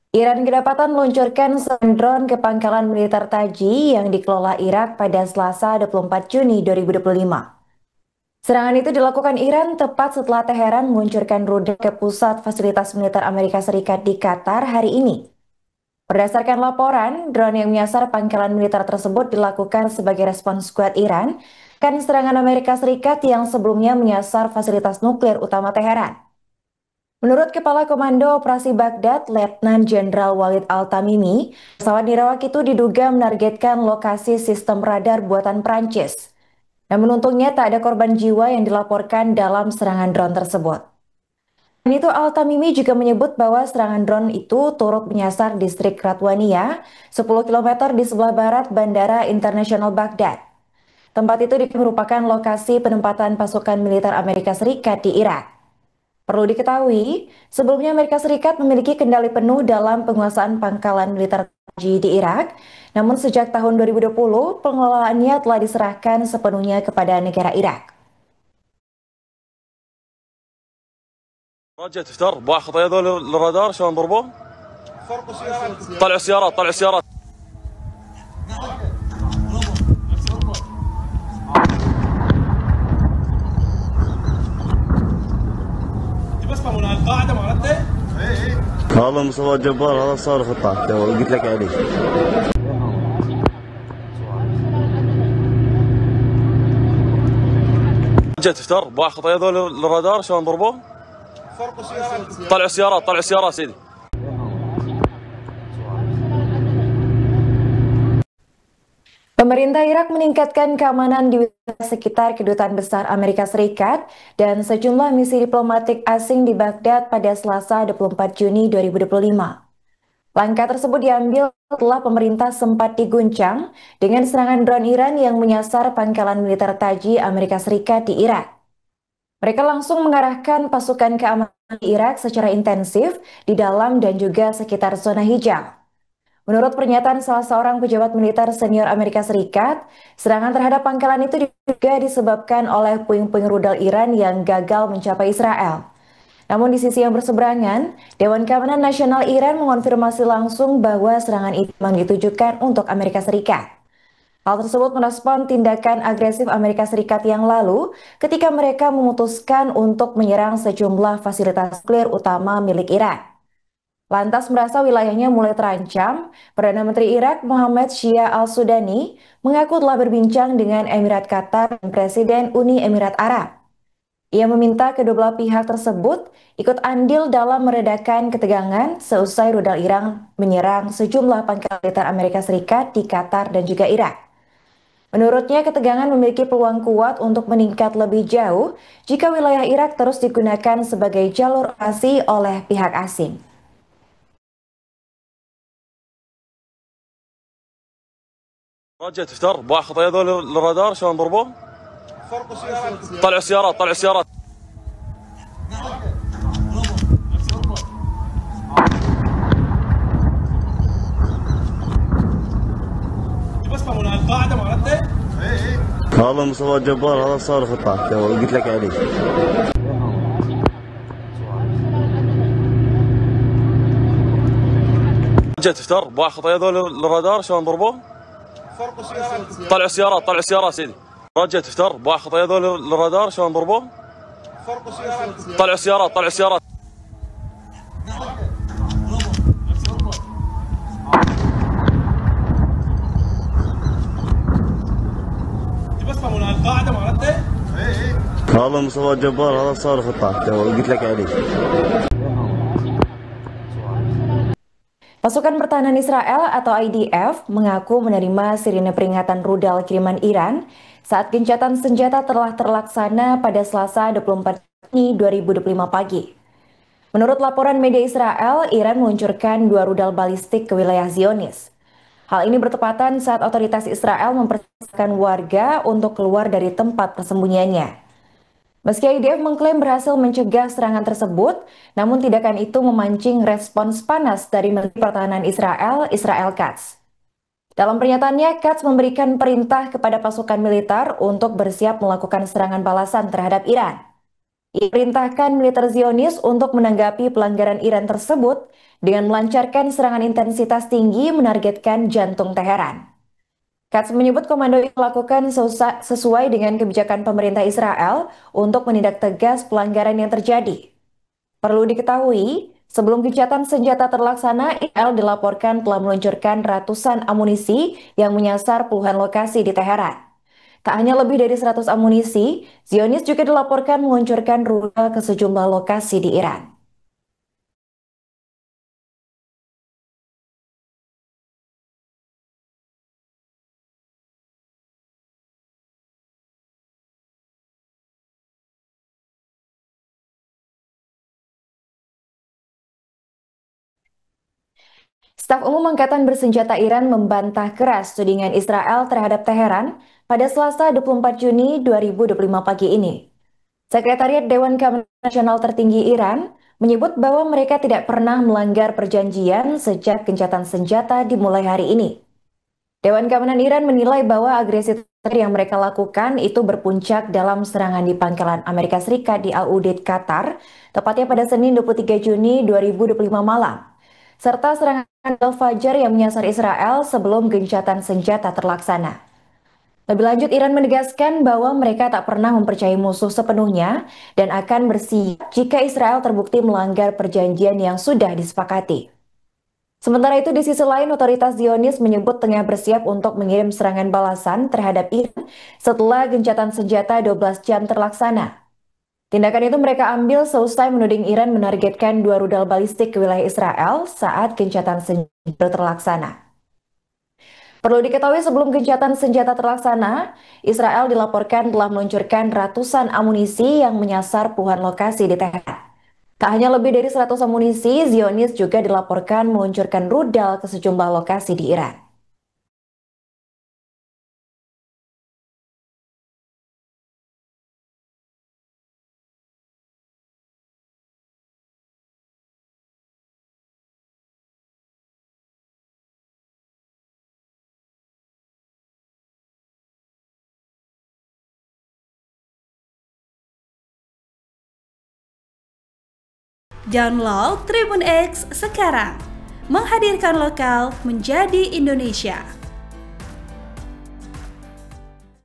Iran kedapatan meluncurkan serangan drone ke pangkalan militer Taji yang dikelola Irak pada Selasa 24 Juni 2025. Serangan itu dilakukan Iran tepat setelah Teheran meluncurkan rudal ke pusat fasilitas militer Amerika Serikat di Qatar hari ini. Berdasarkan laporan, drone yang menyasar pangkalan militer tersebut dilakukan sebagai respons kuat Iran kan serangan Amerika Serikat yang sebelumnya menyasar fasilitas nuklir utama Teheran. Menurut Kepala Komando Operasi Baghdad, Letnan Jenderal Walid Al-Tamimi, pesawat nirawak itu diduga menargetkan lokasi sistem radar buatan Prancis. Namun untungnya tak ada korban jiwa yang dilaporkan dalam serangan drone tersebut. Dan itu Al-Tamimi juga menyebut bahwa serangan drone itu turut menyasar distrik Radwaniyah, 10 km di sebelah barat Bandara Internasional Baghdad. Tempat itu merupakan lokasi penempatan pasukan militer Amerika Serikat di Irak. Perlu diketahui, sebelumnya Amerika Serikat memiliki kendali penuh dalam penguasaan pangkalan militer di Irak, namun sejak tahun 2020 pengelolaannya telah diserahkan sepenuhnya kepada negara Irak. رجع تفتر باخذ هذول الرادار شلون ضربوه؟ فرقوا سيارات طلعوا سيارات. بس من القاعده مالته؟ هذا مصطفى جبار، هذا صار خطة قلت لك عليه. رجع تفتر باخذ هذول الرادار شلون ضربوه؟ فرقوا سيارات طلعوا سيارات سيدي. Pemerintah Irak meningkatkan keamanan di sekitar Kedutaan Besar Amerika Serikat dan sejumlah misi diplomatik asing di Baghdad pada Selasa 24 Juni 2025. Langkah tersebut diambil setelah pemerintah sempat diguncang dengan serangan drone Iran yang menyasar pangkalan militer Taji Amerika Serikat di Irak. Mereka langsung mengarahkan pasukan keamanan Irak secara intensif di dalam dan juga sekitar zona hijau. Menurut pernyataan salah seorang pejabat militer senior Amerika Serikat, serangan terhadap pangkalan itu juga disebabkan oleh puing-puing rudal Iran yang gagal mencapai Israel. Namun di sisi yang berseberangan, Dewan Keamanan Nasional Iran mengonfirmasi langsung bahwa serangan itu memang ditujukan untuk Amerika Serikat. Hal tersebut merespon tindakan agresif Amerika Serikat yang lalu ketika mereka memutuskan untuk menyerang sejumlah fasilitas nuklir utama milik Iran. Lantas merasa wilayahnya mulai terancam, Perdana Menteri Irak Mohammed Shia Al-Sudani mengaku telah berbincang dengan Emirat Qatar dan Presiden Uni Emirat Arab. Ia meminta kedua belah pihak tersebut ikut andil dalam meredakan ketegangan seusai rudal Iran menyerang sejumlah pangkalan militer Amerika Serikat di Qatar dan juga Irak. Menurutnya, ketegangan memiliki peluang kuat untuk meningkat lebih jauh jika wilayah Irak terus digunakan sebagai jalur operasi oleh pihak asing. رجع تفتر باخذ هذول الرادار شلون ضربوه؟ فرقوا سيارات طلعوا سيارات. بس من القاعده مالته؟ هذا مصطفى جبار، هذا صار خطة قلت لك عليه. رجع تفتر باخذ هذول الرادار شلون ضربوه؟ طلعوا سيارات سيدي. رجع تفتر باخذ هذول الرادار شلون ضربوه؟ طلعوا سيارات. بس من القاعده مالته؟ هذا مصطفى جبار، هذا صار خطة قلت لك عليه. Pasukan Pertahanan Israel atau IDF mengaku menerima sirine peringatan rudal kiriman Iran saat gencatan senjata telah terlaksana pada Selasa 24 Juni 2025 pagi. Menurut laporan media Israel, Iran meluncurkan 2 rudal balistik ke wilayah Zionis. Hal ini bertepatan saat otoritas Israel mempersilahkan warga untuk keluar dari tempat persembunyiannya. Meski IDF mengklaim berhasil mencegah serangan tersebut, namun tindakan itu memancing respons panas dari Menteri Pertahanan Israel, Israel Katz. Dalam pernyataannya, Katz memberikan perintah kepada pasukan militer untuk bersiap melakukan serangan balasan terhadap Iran. Ia perintahkan militer Zionis untuk menanggapi pelanggaran Iran tersebut dengan melancarkan serangan intensitas tinggi menargetkan jantung Teheran. Quds menyebut komando itu melakukan sesuai dengan kebijakan pemerintah Israel untuk menindak tegas pelanggaran yang terjadi. Perlu diketahui, sebelum gencatan senjata terlaksana, Israel dilaporkan telah meluncurkan ratusan amunisi yang menyasar puluhan lokasi di Teheran. Tak hanya lebih dari 100 amunisi, Zionis juga dilaporkan meluncurkan rudal ke sejumlah lokasi di Iran. Staf Umum Angkatan Bersenjata Iran membantah keras tudingan Israel terhadap Teheran pada Selasa 24 Juni 2025 pagi ini. Sekretariat Dewan Keamanan Nasional tertinggi Iran menyebut bahwa mereka tidak pernah melanggar perjanjian sejak gencatan senjata dimulai hari ini. Dewan Keamanan Iran menilai bahwa agresi yang mereka lakukan itu berpuncak dalam serangan di pangkalan Amerika Serikat di Al-Udeid, Qatar, tepatnya pada Senin 23 Juni 2025 malam, serta serangan Al-Fajr yang menyasar Israel sebelum gencatan senjata terlaksana. Lebih lanjut, Iran menegaskan bahwa mereka tak pernah mempercayai musuh sepenuhnya dan akan bersiap jika Israel terbukti melanggar perjanjian yang sudah disepakati. Sementara itu, di sisi lain, otoritas Zionis menyebut tengah bersiap untuk mengirim serangan balasan terhadap Iran setelah gencatan senjata 12 jam terlaksana. Tindakan itu mereka ambil seusai menuding Iran menargetkan 2 rudal balistik ke wilayah Israel saat gencatan senjata terlaksana. Perlu diketahui sebelum gencatan senjata terlaksana, Israel dilaporkan telah meluncurkan ratusan amunisi yang menyasar puluhan lokasi di Teheran. Tak hanya lebih dari 100 amunisi, Zionis juga dilaporkan meluncurkan rudal ke sejumlah lokasi di Iran. Download Tribun X sekarang, menghadirkan lokal menjadi Indonesia.